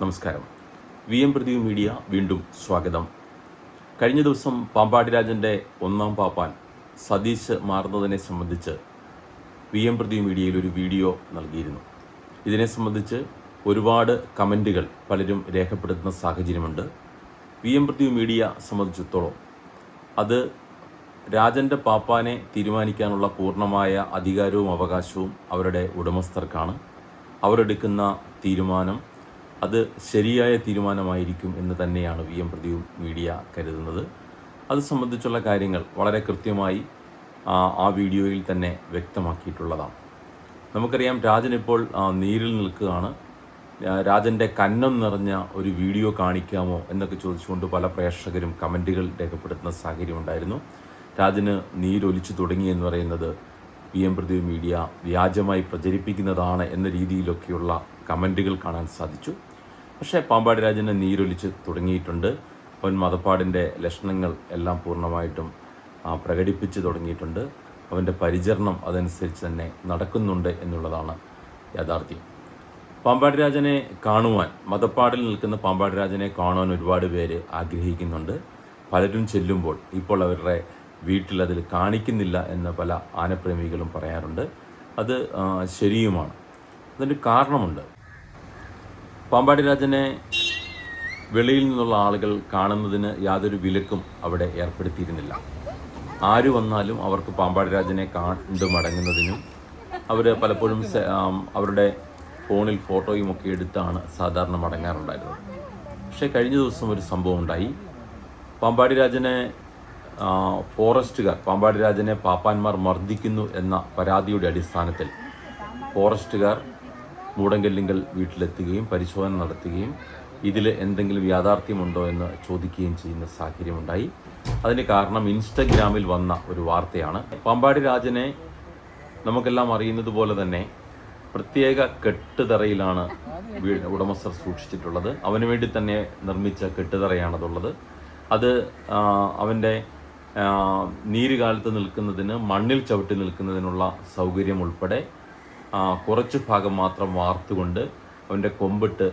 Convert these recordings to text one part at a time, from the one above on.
നമസ്കാരം. പ്രദീപ് മീഡിയ വീണ്ടും സ്വാഗതം. കഴിഞ്ഞ ദിവസം പാമ്പാടി രാജൻ്റെ ഒന്നാം പാപ്പാൻ സതീശ് മാറുന്നതിനെ സംബന്ധിച്ച് പ്രദീപ് മീഡിയയിൽ ഒരു വീഡിയോ നൽകിയിരുന്നു. ഇതിനെ സംബന്ധിച്ച് ഒരുപാട് കമൻറ്റുകൾ പലരും രേഖപ്പെടുത്തുന്ന സാഹചര്യമുണ്ട്. പ്രദീപ് മീഡിയ സംബന്ധിച്ചിടത്തോളം അത് രാജൻ്റെ പാപ്പാനെ തീരുമാനിക്കാനുള്ള പൂർണ്ണമായ അധികാരവും അവകാശവും അവരുടെ ഉടമസ്ഥർക്കാണ്. അവരെടുക്കുന്ന തീരുമാനം അത് ശരിയായ തീരുമാനമായിരിക്കും എന്ന് തന്നെയാണ് പ്രദീപ് മീഡിയ കരുതുന്നത്. അത് സംബന്ധിച്ചുള്ള കാര്യങ്ങൾ വളരെ കൃത്യമായി ആ വീഡിയോയിൽ തന്നെ വ്യക്തമാക്കിയിട്ടുള്ളതാണ്. നമുക്കറിയാം, രാജനിപ്പോൾ നീരിൽ നിൽക്കുകയാണ്. രാജൻ്റെ കന്നം നിറഞ്ഞ ഒരു വീഡിയോ കാണിക്കാമോ എന്നൊക്കെ ചോദിച്ചുകൊണ്ട് പല പ്രേക്ഷകരും കമൻറ്റുകൾ രേഖപ്പെടുത്തുന്ന സാഹചര്യമുണ്ടായിരുന്നു. രാജന് നീരൊലിച്ചു തുടങ്ങി എന്ന് പറയുന്നത് പ്രദീപ് മീഡിയ വ്യാജമായി പ്രചരിപ്പിക്കുന്നതാണ് എന്ന രീതിയിലൊക്കെയുള്ള കമൻറ്റുകൾ കാണാൻ സാധിച്ചു. പക്ഷേ പാമ്പാടി രാജന് നീരൊലിച്ച് തുടങ്ങിയിട്ടുണ്ട്. അവൻ മതപ്പാടിൻ്റെ ലക്ഷണങ്ങൾ എല്ലാം പൂർണ്ണമായിട്ടും പ്രകടിപ്പിച്ച് തുടങ്ങിയിട്ടുണ്ട്. അവൻ്റെ പരിചരണം അതനുസരിച്ച് തന്നെ നടക്കുന്നുണ്ട് എന്നുള്ളതാണ് യാഥാർത്ഥ്യം. പാമ്പാടി രാജനെ കാണുവാൻ, മതപ്പാടിൽ നിൽക്കുന്ന പാമ്പാടി രാജനെ കാണുവാൻ ഒരുപാട് പേര് ആഗ്രഹിക്കുന്നുണ്ട്. പലരും ചെല്ലുമ്പോൾ ഇപ്പോൾ അവരുടെ വീട്ടിൽ അതിൽ കാണിക്കുന്നില്ല എന്ന് പല ആനപ്രേമികളും പറയാറുണ്ട്. അത് ശരിയുമാണ്. അതിൻ്റെ കാരണമുണ്ട്. പാമ്പാടി രാജനെ വെളിയിൽ നിന്നുള്ള ആളുകൾ കാണുന്നതിന് യാതൊരു വിലക്കും അവിടെ ഏർപ്പെടുത്തിയിരുന്നില്ല. ആര് വന്നാലും അവർക്ക് പാമ്പാടി രാജനെ കണ്ടു മടങ്ങുന്നതിനും അവർ പലപ്പോഴും അവരുടെ ഫോണിൽ ഫോട്ടോയും ഒക്കെ എടുത്താണ് സാധാരണ മടങ്ങാറുണ്ടായിരുന്നത്. പക്ഷേ കഴിഞ്ഞ ദിവസം ഒരു സംഭവം ഉണ്ടായി. പാമ്പാടി രാജനെ പാമ്പാടി രാജനെ പാപ്പാന്മാർ മർദ്ദിക്കുന്നു എന്ന പരാതിയുടെ അടിസ്ഥാനത്തിൽ ഫോറസ്റ്റുകാർ മൂടങ്കല്ലിങ്കൽ വീട്ടിലെത്തുകയും പരിശോധന നടത്തുകയും ഇതിൽ എന്തെങ്കിലും യാഥാർത്ഥ്യമുണ്ടോ എന്ന് ചോദിക്കുകയും ചെയ്യുന്ന സാഹചര്യമുണ്ടായി. അതിന് കാരണം ഇൻസ്റ്റഗ്രാമിൽ വന്ന ഒരു വാർത്തയാണ്. പാമ്പാടി രാജനെ നമുക്കെല്ലാം അറിയുന്നത് പോലെ തന്നെ പ്രത്യേക കെട്ടുതറയിലാണ് ഉടമസ്ഥർ സൂക്ഷിച്ചിട്ടുള്ളത്. അവന് വേണ്ടി തന്നെ നിർമ്മിച്ച കെട്ടുതറയാണതുള്ളത്. അത് അവൻ്റെ നീരുകാലത്ത് നിൽക്കുന്നതിന്, മണ്ണിൽ ചവിട്ടി നിൽക്കുന്നതിനുള്ള സൗകര്യം ഉൾപ്പെടെ കുറച്ച് ഭാഗം മാത്രം വാർത്തുകൊണ്ട് അവൻ്റെ കൊമ്പിട്ട്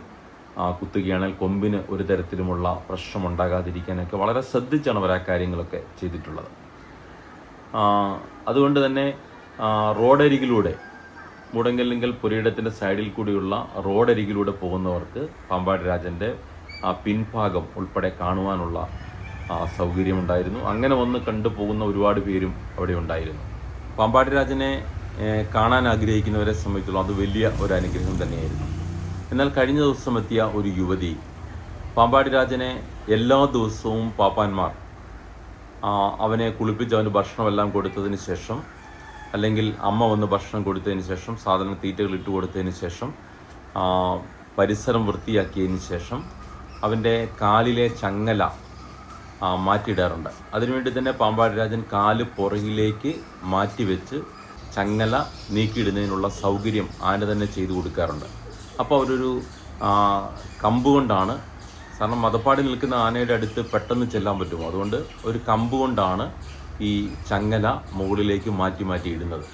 കുത്തുകയാണെങ്കിൽ കൊമ്പിന് ഒരു തരത്തിലുമുള്ള പ്രശ്നമുണ്ടാകാതിരിക്കാനൊക്കെ വളരെ ശ്രദ്ധിച്ചാണ് അവർ ആ കാര്യങ്ങളൊക്കെ ചെയ്തിട്ടുള്ളത്. അതുകൊണ്ട് തന്നെ റോഡരികിലൂടെ, മൂടങ്കല്ലിങ്കൽ പുരയിടത്തിൻ്റെ സൈഡിൽ കൂടിയുള്ള റോഡരികിലൂടെ പോകുന്നവർക്ക് പാമ്പാടി രാജൻ്റെ പിൻഭാഗം ഉൾപ്പെടെ കാണുവാനുള്ള സൗകര്യമുണ്ടായിരുന്നു. അങ്ങനെ വന്ന് കണ്ടു പോകുന്ന ഒരുപാട് പേരും അവിടെ ഉണ്ടായിരുന്നു. പാമ്പാടി രാജനെ കാണാൻ ആഗ്രഹിക്കുന്നവരെ സംബന്ധിച്ചുള്ള അത് വലിയ ഒരു അനുഗ്രഹം തന്നെയായിരുന്നു. എന്നാൽ കഴിഞ്ഞ ദിവസം എത്തിയ ഒരു യുവതി പാമ്പാടി രാജനെ എല്ലാ ദിവസവും പാപ്പാന്മാർ അവനെ കുളിപ്പിച്ച് അവന് ഭക്ഷണമെല്ലാം കൊടുത്തതിന് ശേഷം, അല്ലെങ്കിൽ അമ്മ വന്ന് ഭക്ഷണം കൊടുത്തതിന് ശേഷം, സാധാരണ തീറ്റകൾ ഇട്ട് കൊടുത്തതിന് ശേഷം, പരിസരം വൃത്തിയാക്കിയതിന് ശേഷം അവൻ്റെ കാലിലെ ചങ്ങല മാറ്റിയിടാറുണ്ട്. അതിനുവേണ്ടി തന്നെ പാമ്പാടി രാജൻ കാല് പുറകിലേക്ക് മാറ്റിവെച്ച് ചങ്ങല നീക്കിയിടുന്നതിനുള്ള സൗകര്യം ആന തന്നെ ചെയ്തു കൊടുക്കാറുണ്ട്. അപ്പോൾ അവരൊരു കമ്പ് കൊണ്ടാണ്, കാരണം മതപ്പാടി നിൽക്കുന്ന ആനയുടെ അടുത്ത് പെട്ടെന്ന് ചെല്ലാൻ പറ്റുമോ, അതുകൊണ്ട് ഒരു കമ്പ് കൊണ്ടാണ് ഈ ചങ്ങല മുകളിലേക്ക് മാറ്റി മാറ്റി ഇടുന്നത്.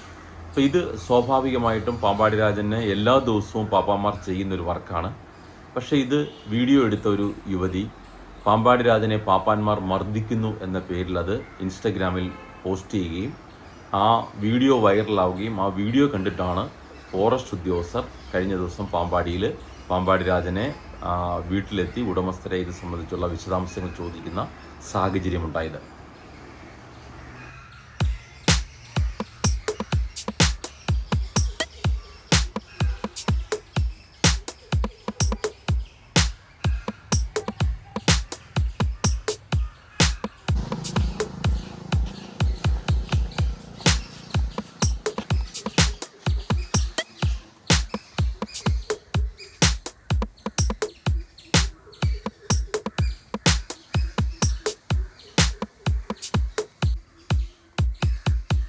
അപ്പോൾ ഇത് സ്വാഭാവികമായിട്ടും പാമ്പാടി രാജന് എല്ലാ ദിവസവും പാപ്പാമാർ ചെയ്യുന്നൊരു വർക്കാണ്. പക്ഷേ ഇത് വീഡിയോ എടുത്ത ഒരു യുവതി പാമ്പാടി രാജനെ പാപ്പാന്മാർ മർദ്ദിക്കുന്നു എന്ന പേരിൽ അത് ഇൻസ്റ്റഗ്രാമിൽ പോസ്റ്റ് ചെയ്യുകയും ആ വീഡിയോ വൈറലാവുകയും ആ വീഡിയോ കണ്ടിട്ടാണ് ഫോറസ്റ്റ് ഉദ്യോഗസ്ഥർ കഴിഞ്ഞ ദിവസം പാമ്പാടി രാജനെ വീട്ടിലെത്തി ഉടമസ്ഥരെ ഇത് സംബന്ധിച്ചുള്ള വിശദാംശങ്ങൾ ചോദിക്കുന്ന സാഹചര്യമുണ്ടായത്.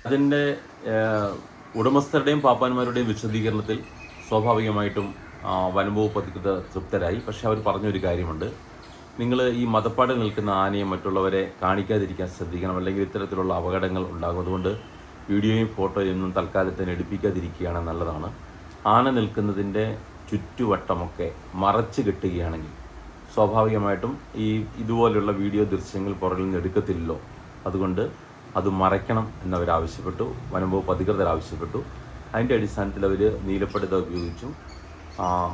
അതിൻ്റെ ഉടമസ്ഥരുടെയും പാപ്പാന്മാരുടെയും വിശദീകരണത്തിൽ സ്വാഭാവികമായിട്ടും വനംവകുപ്പ് അധികൃതർ തൃപ്തരായി. പക്ഷെ അവർ പറഞ്ഞൊരു കാര്യമുണ്ട്, നിങ്ങൾ ഈ മതപ്പാടിൽ നിൽക്കുന്ന ആനയെ മറ്റുള്ളവരെ കാണിക്കാതിരിക്കാൻ ശ്രദ്ധിക്കണം, അല്ലെങ്കിൽ ഇത്തരത്തിലുള്ള അപകടങ്ങൾ ഉണ്ടാകും. അതുകൊണ്ട് വീഡിയോയും ഫോട്ടോയും ഒന്നും തൽക്കാലത്തിന് എടുപ്പിക്കാതിരിക്കുകയാണ് നല്ലതാണ്. ആന നിൽക്കുന്നതിൻ്റെ ചുറ്റുവട്ടമൊക്കെ മറച്ച് കെട്ടുകയാണെങ്കിൽ സ്വാഭാവികമായിട്ടും ഇതുപോലുള്ള വീഡിയോ ദൃശ്യങ്ങൾ പുറകിൽ നിന്ന് എടുക്കത്തില്ലല്ലോ. അതുകൊണ്ട് അത് മറയ്ക്കണം എന്നവരാവശ്യപ്പെട്ടു. വനം വകുപ്പ് അധികൃതർ ആവശ്യപ്പെട്ടു. അതിൻ്റെ അടിസ്ഥാനത്തിൽ അവർ നീലപ്പടിത ഉപയോഗിച്ചും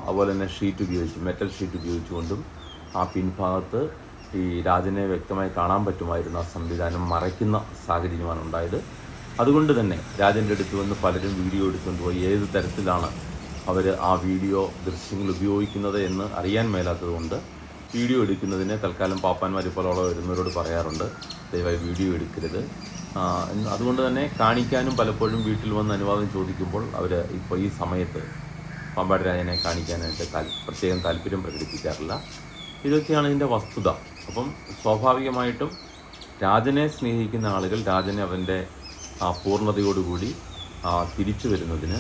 അതുപോലെ തന്നെ ഷീറ്റ് ഉപയോഗിച്ചും, മെറ്റൽ ഷീറ്റ് ഉപയോഗിച്ചുകൊണ്ടും ആ പിൻഭാഗത്ത് ഈ രാജനെ വ്യക്തമായി കാണാൻ പറ്റുമായിരുന്ന സംവിധാനം മറയ്ക്കുന്ന സാഹചര്യമാണ് ഉണ്ടായത്. അതുകൊണ്ട് തന്നെ രാജൻ്റെ അടുത്ത് വന്ന് പലരും വീഡിയോ എടുത്തുകൊണ്ട് പോയി ഏത് തരത്തിലാണ് അവർ ആ വീഡിയോ ദൃശ്യങ്ങൾ ഉപയോഗിക്കുന്നത് എന്ന് അറിയാൻ മേലാത്തതുകൊണ്ട് വീഡിയോ എടുക്കുന്നതിന് തൽക്കാലം പാപ്പാന്മാർ ഇപ്പോൾ അവിടെ വരുന്നവരോട് പറയാറുണ്ട്, ദയവായി വീഡിയോ എടുക്കരുത്. അതുകൊണ്ട് തന്നെ കാണിക്കാനും പലപ്പോഴും വീട്ടിൽ വന്ന് അനുവാദം ചോദിക്കുമ്പോൾ അവർ ഇപ്പോൾ ഈ സമയത്ത് പാമ്പാടി രാജനെ കാണിക്കാനായിട്ട് പ്രത്യേകം താല്പര്യം പ്രകടിപ്പിക്കാറില്ല. ഇതൊക്കെയാണ് ഇതിൻ്റെ വസ്തുത. അപ്പം സ്വാഭാവികമായിട്ടും രാജനെ സ്നേഹിക്കുന്ന ആളുകൾ രാജനെ അവൻ്റെ പൂർണ്ണതയോടുകൂടി തിരിച്ചു വരുന്നതിന്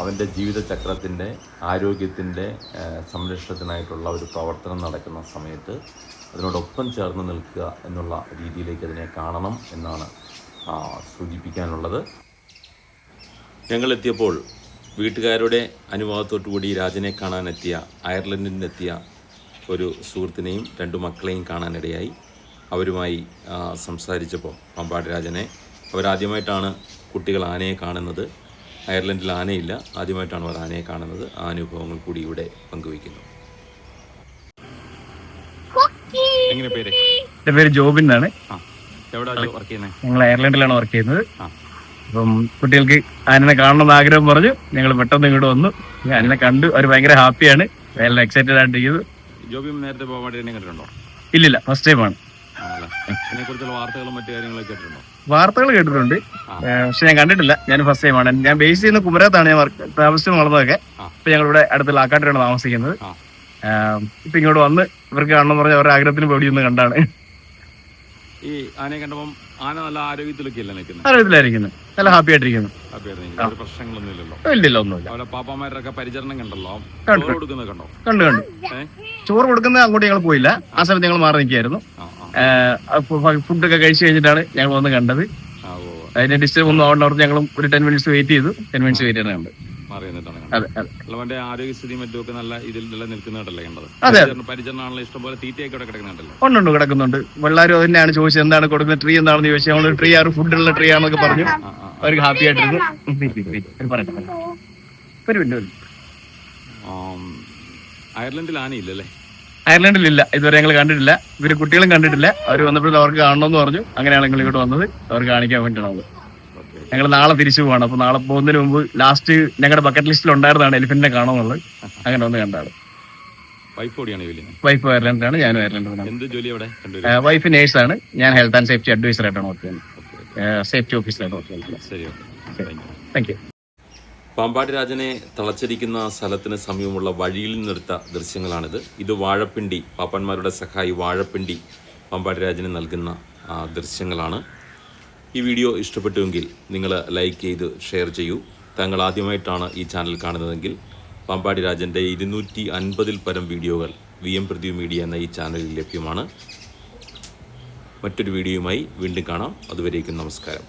അവൻ്റെ ജീവിതചക്രത്തിൻ്റെ ആരോഗ്യത്തിൻ്റെ സംരക്ഷണത്തിനായിട്ടുള്ള ഒരു പ്രവർത്തനം നടക്കുന്ന സമയത്ത് അതിനോടൊപ്പം ചേർന്ന് നിൽക്കുക എന്നുള്ള രീതിയിലേക്ക് അതിനെ കാണണം എന്നാണ് സൂചിപ്പിക്കാനുള്ളത്. ഞങ്ങളെത്തിയപ്പോൾ വീട്ടുകാരുടെ അനുവാദത്തോടുകൂടി രാജനെ കാണാനെത്തിയ അയർലൻഡിൽ നിന്നെത്തിയ ഒരു സുഹൃത്തിനെയും 2 മക്കളെയും കാണാനിടയായി. അവരുമായി സംസാരിച്ചപ്പോൾ പാമ്പാടി രാജനെ അവരാദ്യമായിട്ടാണ് കുട്ടികൾ ആനയെ കാണുന്നത്. അയർലൻഡിൽ ആനയില്ല, ആദ്യമായിട്ടാണ് അവർ ആനയെ കാണുന്നത്. ആ അനുഭവങ്ങൾ കൂടി ഇവിടെ പങ്കുവയ്ക്കുന്നു. എങ്ങനെ പേര്? എൻ്റെ പേര് ജോബിൻ എന്നാണ്. എവിടെ വർക്ക് ചെയ്യുന്നത്? ഞങ്ങൾ അയർലൻഡിലാണ് വർക്ക് ചെയ്യുന്നത്. അപ്പം കുട്ടികൾക്ക് ആനനെ കാണണമെന്ന് ആഗ്രഹം പറഞ്ഞു. ഞങ്ങൾ പെട്ടെന്ന് ഇങ്ങോട്ട് വന്നു. ആനനെ കണ്ടു. അവർ ഭയങ്കര ഹാപ്പിയാണ്, എല്ലാം എക്സൈറ്റഡ് ആയിട്ടിരിക്കുന്നത്. ജോബി നേരത്തെ പാമ്പാടി കണ്ടിട്ടുണ്ടോ? ഇല്ലില്ല, ഫസ്റ്റ് ടൈമാണ്. ഇതിനെക്കുറിച്ചുള്ള വാർത്തകളും മറ്റു കാര്യങ്ങളൊക്കെ കേട്ടിട്ടുണ്ടോ? വാർത്തകൾ കേട്ടിട്ടുണ്ട്, പക്ഷെ ഞാൻ കണ്ടിട്ടില്ല. ഞാൻ ഫസ്റ്റ് ടൈമാണ്. ഞാൻ ബേസ് ചെയ്യുന്ന കുമരകത്താണ് ഞാൻ താമസിച്ച് വളർന്നതൊക്കെ. ഇപ്പൊ ഞങ്ങളിവിടെ അടുത്തുള്ള ആക്കാട്ടിലാണ് താമസിക്കുന്നത്. ഇപ്പൊ ഇങ്ങോട്ട് വന്ന് ഇവർക്ക് കാണണമെന്ന് പറഞ്ഞ അവരുടെ ആഗ്രഹത്തിന് പേടിയൊന്ന് കണ്ടാണ്. ഈ ആനയെ കണ്ടപ്പം ആന നല്ല ആരോഗ്യത്തിലൊക്കെയല്ലേ നിൽക്കുന്നത്? ആരോഗ്യത്തിലായിരിക്കുന്നത്, നല്ല ഹാപ്പി ആയിട്ടിരിക്കുന്നു. പ്രശ്നങ്ങളൊന്നും ഇല്ലല്ലോ? ഇല്ലില്ല, ഒന്നുമില്ല. പാപ്പാമാരൊക്കെ പരിചരണം കണ്ടല്ലോ, കൊടുക്കുന്നത് കണ്ടോ? കണ്ടു. ചോറ് കൊടുക്കുന്നത് അങ്ങോട്ട് ഞങ്ങൾ പോയില്ല. ആ സമയത്ത് ഞങ്ങൾ മാറി നിൽക്കുകയായിരുന്നു. ഫുഡൊക്കെ കഴിച്ചു കഴിഞ്ഞിട്ടാണ് ഞങ്ങൾ വന്ന് കണ്ടത്. അതിന്റെ ഡിസ്റ്റർബ് ഒന്നും ആവണ്ടവർക്ക് ഞങ്ങളും ഒരു 10 മിനിറ്റ്സ് വെയിറ്റ് ചെയ്തു. 10 മിനിറ്റ്സ് വെയിറ്റ് ചെയ്താണ് കണ്ടത്. ആരോഗ്യസ്ഥിതി മറ്റുമൊക്കെ നല്ല ഇതിൽ നിലനിൽക്കുന്നതല്ലേ കണ്ടത്? പരിചരണമാണല്ലോ, ഇഷ്ടംപോലെ തീറ്റയൊക്കെ കിടക്കുന്നുണ്ടല്ലോ. ഉണ്ട്, കിടക്കുന്നുണ്ട്. എല്ലാവരും തന്നെയാണ് ചോദിച്ചത് എന്താണ് കൊടുക്കുന്നത്, ട്രീ എന്താണെന്ന് ചോദിച്ചാൽ നമ്മൾ ട്രീ ഫുഡുള്ള ട്രീ ആണെന്നൊക്കെ പറഞ്ഞു. അവർക്ക് ഹാപ്പി ആയിട്ടിരുന്നു. അയർലൻഡിൽ ആനയില്ലല്ലേ? അയർലൻഡിലില്ല, ഇതുവരെ ഞങ്ങൾ കണ്ടിട്ടില്ല. ഇവര് കുട്ടികളും കണ്ടിട്ടില്ല. അവർ വന്നപ്പോഴും അവർക്ക് കാണണമെന്ന് പറഞ്ഞു. അങ്ങനെയാണ് ഞങ്ങൾ ഇങ്ങോട്ട് വന്നത്. അവർക്ക് കാണിക്കാൻ വേണ്ടിയിട്ടാണ്. ഞങ്ങൾ നാളെ തിരിച്ചു പോവാണ്. അപ്പൊ നാളെ പോകുന്നതിന് മുമ്പ് ലാസ്റ്റ് ഞങ്ങളുടെ ബക്കറ്റ് ലിസ്റ്റിൽ ഉണ്ടായിരുന്നതാണ് എലിഫന്റിനെ കാണുന്നുള്ളത്. അങ്ങനെ ഒന്ന് കണ്ടാണ്. വൈഫ് അയർലൻഡിലാണ്, ഞാനും അയർലൻഡിലാണ്. വൈഫ് നേഴ്സാണ്, ഞാൻ ഹെൽത്ത് ആൻഡ് സേഫ്റ്റി അഡ്വൈസർ ആയിട്ടാണ് വർക്ക് ചെയ്യുന്നത്. സേഫ്റ്റി ഓഫീസറാണ് വർക്ക് ചെയ്യുന്നത്. Thank you. പാമ്പാടി രാജനെ തളച്ചിരിക്കുന്ന സ്ഥലത്തിന് സമീപമുള്ള വഴിയിൽ നിന്നെടുത്ത ദൃശ്യങ്ങളാണിത്. ഇത് വാഴപ്പിണ്ടി, പാപ്പന്മാരുടെ സഹായി വാഴപ്പിണ്ടി പാമ്പാടി രാജന് നൽകുന്ന ദൃശ്യങ്ങളാണ്. ഈ വീഡിയോ ഇഷ്ടപ്പെട്ടുവെങ്കിൽ നിങ്ങൾ ലൈക്ക് ചെയ്ത് ഷെയർ ചെയ്യൂ. താങ്കൾ ആദ്യമായിട്ടാണ് ഈ ചാനൽ കാണുന്നതെങ്കിൽ പാമ്പാടി രാജൻ്റെ 250-ൽ പരം വീഡിയോകൾ VM പ്രദീപ് മീഡിയ എന്ന ഈ ചാനലിൽ ലഭ്യമാണ്. മറ്റൊരു വീഡിയോയുമായി വീണ്ടും കാണാം. അതുവരേക്കും നമസ്കാരം.